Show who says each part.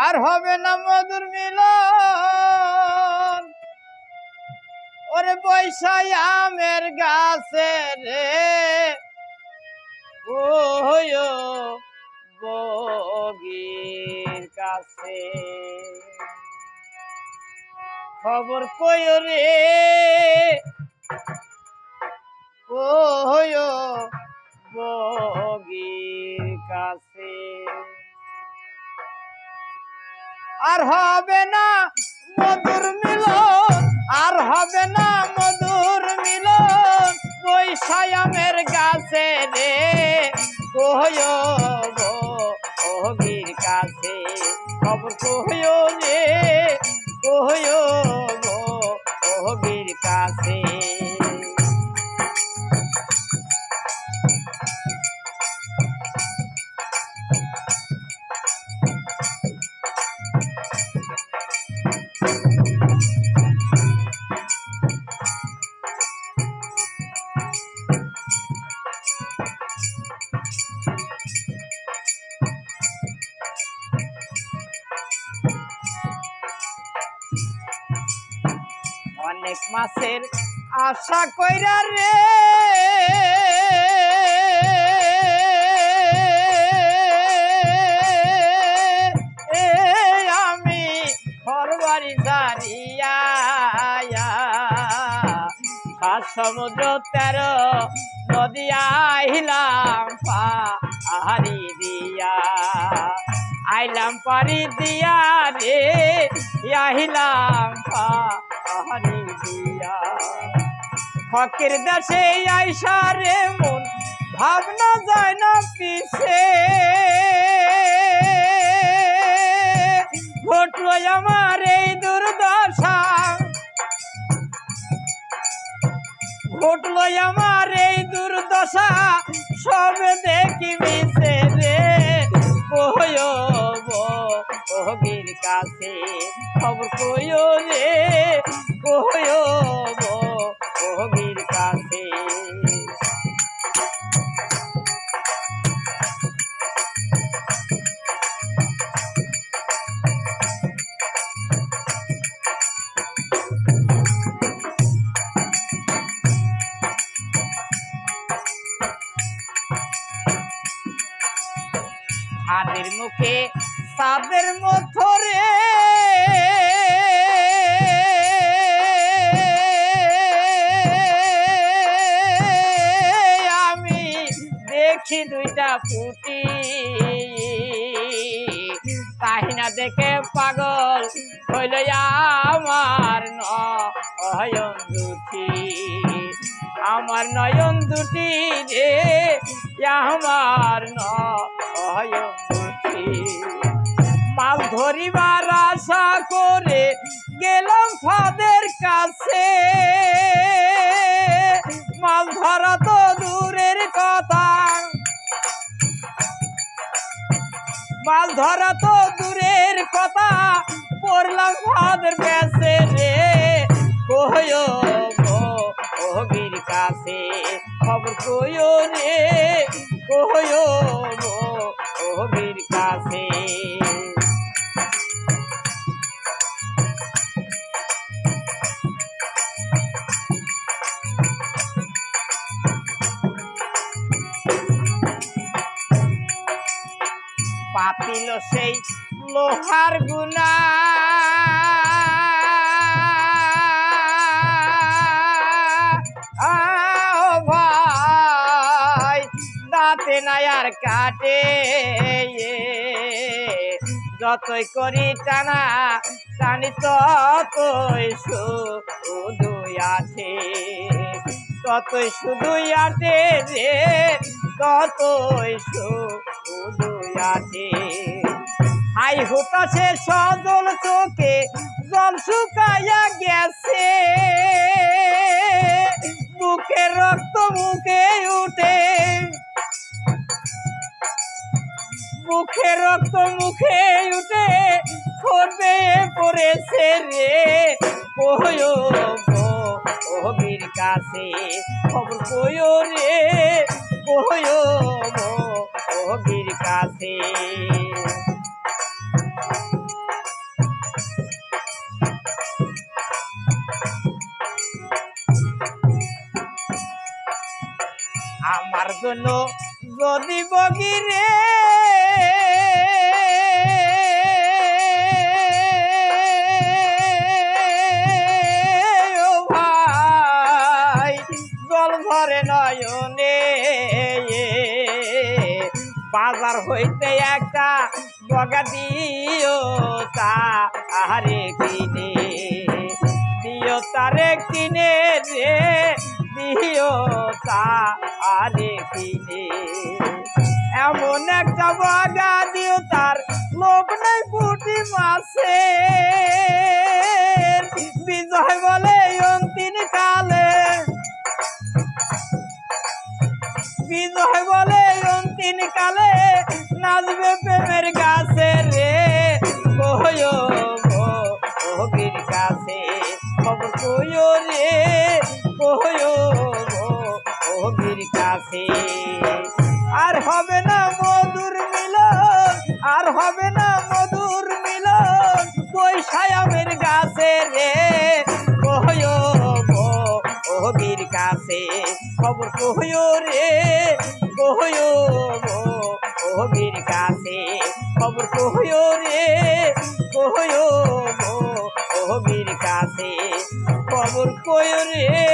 Speaker 1: আর হবে না মধুর মিলন ওরে বৈশাই আমের গাছে রে ও বগির কাছে খবর কই রে ও বগির কাছে আর হবে না মধুর মিলন আর হবে না মধুর মিলন বৈশাই আমের গাছে রে বগির কাছে খবর কইও রে বগির কাছে অনেক মাসের আশা কইরা রে আমি ঘরবাড়ি ছাড়িয়া সাত সমুদ্র 13 নদী আইলাম পাহাড়ি দিয়া রে আইলাম পাহাড়ি দিয়া ফকির দেশে আইসা রে মন ভাবনা যায় না পিছে ঘটলো আমার এই দুর্দশা ঘটলো আমার এই দুর্দশা সব দেখি মিশে রে বগির কাছে খবর কইও রে বগির কাছে হাতের মুখে সাদের মতো রে আমি দেখি দুইটা পুটি তাহিনা দেখে পাগল হইল আমার নয়ন দুটি আমার নয়ন দুটি রে আমার নয়ন দুটি মাল ধরিবার আশা করে গেলাম ফাদের কাছে মাল ধরা তো দূরের কথা মাল ধরা তো দূরের কথা পড়লাম ফাদের কাছে রে বগির কাছে খবর কইও রে বগির কাছে পাতিল সেই লোহার গুনা ভাই দাঁতে নাই আর কাটে যতই করি টানা টানি ততই শুধু আছে ততই শুধুই আটে রে ততই শুধু আছে হাই হতাশে সজল চোখে জল শুকাইয়া গেছে বুকে রক্ত মুখে উঠে মুখে রক্ত মুখে উঠে করবে পড়েছে রে বগির কাছে খবর কইও রে বগির কাছে আমার জন্য যদি বগিরে ও ভাই জল ধরে নয়নে বাজার হইতে একটা বগা দিও তারে কিনে দিও তারে কিনে রে দিও তারে কিনে এমন একটা বগা দিও তার লোভ নাই পুটি মাছে বিজয় বলে অন্তিম কালে বিজয় বলে অন্তিম কালে নাচবে প্রেমের গাছে রে কয়ো ভোগীর কাছে খবর কয়ো রে কয়ো ভোগীর কাছে আর হবে না মধুর মিলন আর হবে না মধুর মিলন পয়সায়ামের গাছে রে কয়ো ভোগীর কাছে খবর কয়ো রে কয়ো ভোগীর কাছে খবর কয়ো রে কয়ো ভোগীর কাছে খবর কয়ো রে